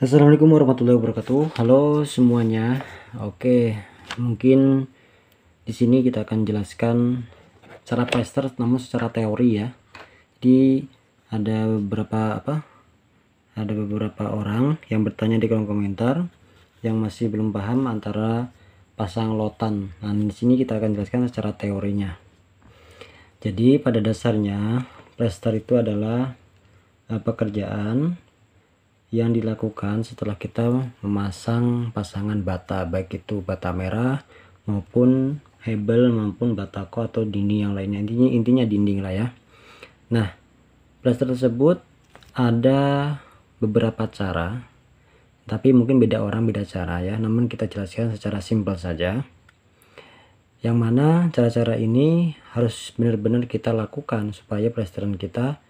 Assalamualaikum warahmatullahi wabarakatuh. Halo semuanya. Oke, mungkin di sini kita akan jelaskan cara plaster namun secara teori ya. Jadi ada beberapa orang yang bertanya di kolom komentar yang masih belum paham antara pasang lotan. Nah, di sini kita akan jelaskan secara teorinya. Jadi pada dasarnya plaster itu adalah pekerjaan yang dilakukan setelah kita memasang pasangan bata, baik itu bata merah maupun hebel maupun batako atau dinding yang lainnya. Intinya dinding lah ya. Nah, plaster tersebut ada beberapa cara, tapi mungkin beda orang beda cara ya, namun kita jelaskan secara simpel saja, yang mana cara-cara ini harus benar-benar kita lakukan supaya plasteran kita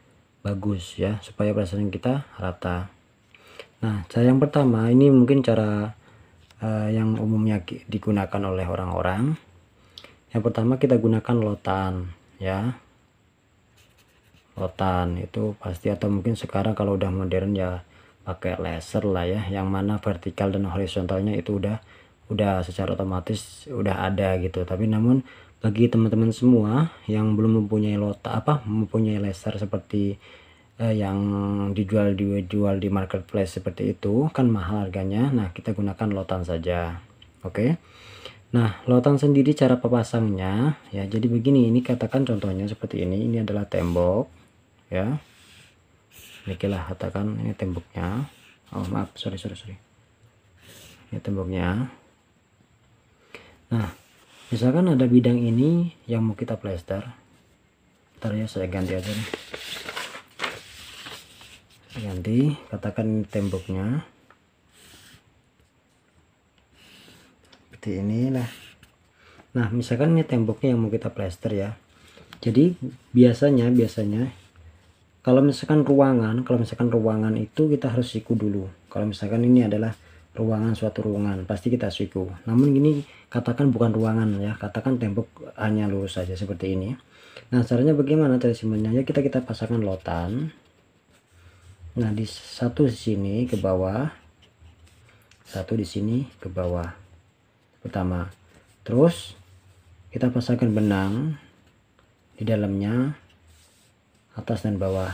bagus ya, supaya plasteran kita rata. Nah, cara yang pertama ini mungkin cara yang umumnya digunakan oleh orang-orang. Yang pertama kita gunakan lotan ya. Lotan itu pasti, atau mungkin sekarang kalau udah modern ya pakai laser lah ya, yang mana vertikal dan horizontalnya itu udah secara otomatis udah ada gitu. Tapi namun bagi teman-teman semua yang belum mempunyai mempunyai laser seperti yang dijual di marketplace seperti itu kan mahal harganya. Nah, kita gunakan lotan saja. Oke. Nah, lotan sendiri cara pepasangnya ya, jadi begini, ini katakan contohnya seperti ini adalah tembok ya. Inilah katakan ini temboknya. Oh maaf, sorry, ini temboknya. Nah, misalkan ada bidang ini yang mau kita plester. Ntar ya, saya ganti aja nih. Ganti, katakan temboknya seperti inilah. Nah, misalkan ini temboknya yang mau kita plester ya. Jadi biasanya kalau misalkan ruangan itu kita harus siku dulu. Kalau misalkan ini adalah suatu ruangan pasti kita siku. Namun ini katakan bukan ruangan ya, katakan tembok hanya lurus saja seperti ini. Nah, caranya bagaimana? Cara simpelnya ya, kita pasangkan lotan. Nah, di satu di sini ke bawah, satu di sini ke bawah pertama. Terus kita pasangkan benang di dalamnya, atas dan bawah.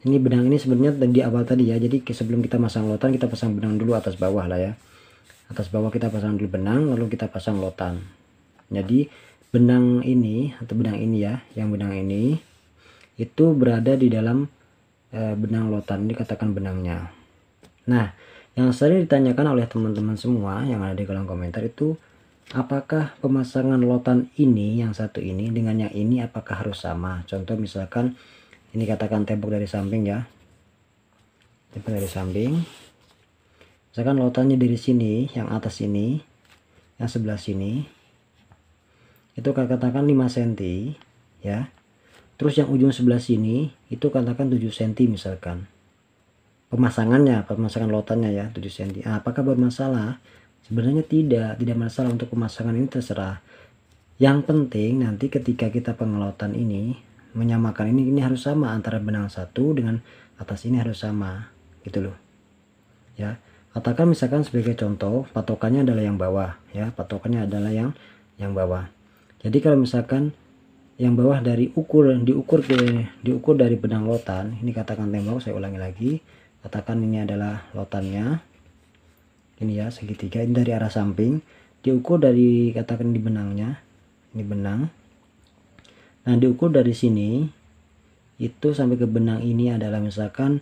Ini benang ini sebenarnya di awal tadi ya. Jadi sebelum kita pasang lotan kita pasang benang dulu atas bawah lah ya. Atas bawah kita pasang dulu benang, lalu kita pasang lotan. Jadi benang ini atau benang ini ya, yang benang ini itu berada di dalam benang lotan, ini katakan benangnya. Nah, yang sering ditanyakan oleh teman-teman semua yang ada di kolom komentar itu, apakah pemasangan lotan ini yang satu ini dengan yang ini apakah harus sama? Contoh misalkan ini katakan tembok dari samping ya, tembok dari samping. Misalkan lotannya dari sini, yang atas ini, yang sebelah sini itu katakan 5 cm ya. Terus yang ujung sebelah sini itu katakan 7 cm misalkan. Pemasangan lotannya ya 7 cm. Nah, apakah bermasalah? Sebenarnya tidak masalah, untuk pemasangan ini terserah. Yang penting nanti ketika kita pengelotan ini menyamakan ini harus sama antara benang satu dengan atas ini harus sama gitu loh. Ya. Katakan misalkan sebagai contoh patokannya adalah yang bawah ya, patokannya adalah yang bawah. Jadi kalau misalkan yang bawah diukur dari benang lotan, ini katakan tembok, saya ulangi lagi, katakan ini adalah lotannya, ini ya segitiga, ini dari arah samping, diukur dari katakan di benangnya, ini benang. Nah, diukur dari sini itu sampai ke benang ini adalah misalkan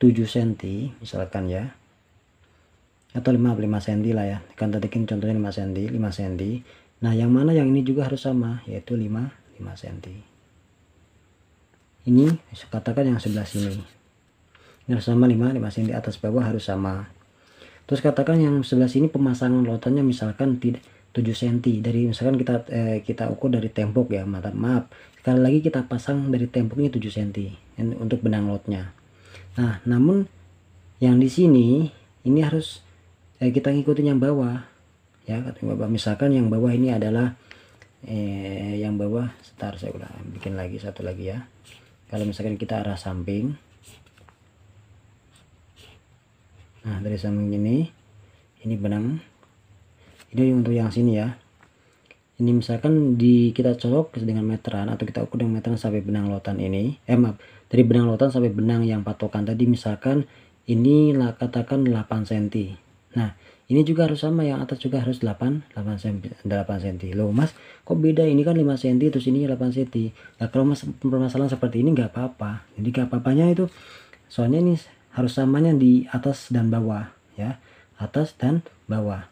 7 cm misalkan ya, atau 5 cm lah ya, kan tadi kan contohnya 5 cm. Nah, yang mana yang ini juga harus sama, yaitu 5 cm. Ini katakan yang sebelah sini ini harus sama 5 cm, atas bawah harus sama. Terus katakan yang sebelah sini pemasangan lotannya misalkan 7 cm, dari misalkan kita ukur dari tembok ya, maaf sekali lagi kita pasang dari temboknya 7 cm untuk benang lotnya. Nah, namun yang di sini ini harus kita ngikutin yang bawah ya, misalkan yang bawah ini adalah yang bawah, sebentar saya bikin lagi satu lagi ya. Kalau misalkan kita arah samping Nah dari samping ini benang, ini untuk yang sini ya. Ini misalkan kita colok dengan meteran atau kita ukur dengan meteran sampai benang lotan ini, maaf, dari benang lotan sampai benang yang patokan tadi misalkan ini lah katakan 8 cm. Nah ini juga harus sama, yang atas juga harus 8 cm. Loh mas, kok beda, ini kan 5 cm terus ini 8 cm. Nah kalau mas permasalahan seperti ini nggak apa-apa. Jadi nggak apa-apanya itu soalnya ini harus samanya di atas dan bawah ya, atas dan bawah.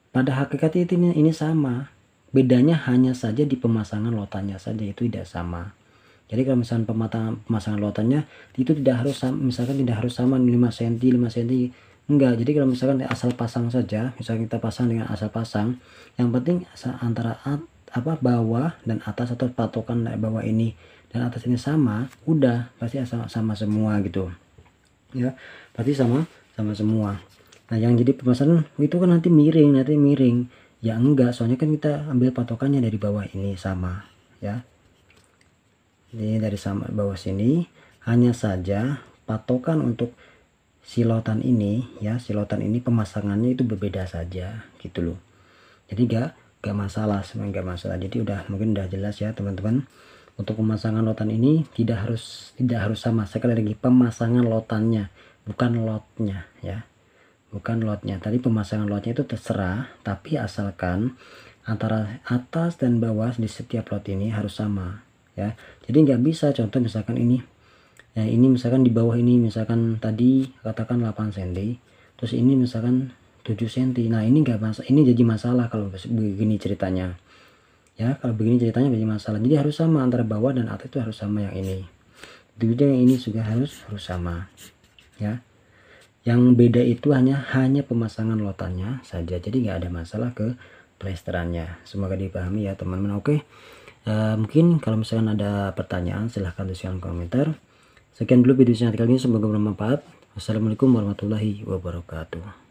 Pada hakikatnya ini sama. Bedanya hanya saja di pemasangan lotannya saja, itu tidak sama. Jadi kalau misalkan pemasangan lotannya itu tidak harus sama, misalkan tidak harus sama 5 cm 5 cm, enggak. Jadi kalau misalkan asal pasang saja, misalkan kita pasang dengan asal pasang, yang penting antara bawah dan atas atau patokan bawah ini dan atas ini sama, udah pasti sama semua gitu ya, pasti sama semua. Nah yang jadi pemasangan itu kan nanti miring ya, enggak, soalnya kan kita ambil patokannya dari bawah ini sama ya. Ini dari sama bawah sini, hanya saja patokan untuk silotan ini ya, silotan ini pemasangannya itu berbeda saja gitu loh. Jadi gak masalah, sebenarnya gak masalah. Jadi mungkin udah jelas ya teman-teman. Untuk pemasangan lotan ini tidak harus sama. Sekali lagi, pemasangan lotannya, bukan lotnya ya, bukan lotnya. Tadi pemasangan lotnya itu terserah, tapi asalkan antara atas dan bawah di setiap lot ini harus sama ya. Jadi nggak bisa contoh misalkan ini ya, ini misalkan di bawah ini misalkan tadi katakan 8 cm, terus ini misalkan 7 cm. Nah ini nggak masalah, ini jadi masalah kalau begini ceritanya ya. Kalau begini ceritanya jadi masalah. Jadi harus sama, antara bawah dan atas itu harus sama. Yang ini juga, yang ini juga harus sama ya. Yang beda itu hanya pemasangan lotannya saja, jadi nggak ada masalah ke plesterannya. Semoga dipahami ya teman-teman. Oke, mungkin kalau misalkan ada pertanyaan silahkan tuliskan komentar. Sekian dulu video saya kali ini, semoga bermanfaat. Wassalamualaikum warahmatullahi wabarakatuh.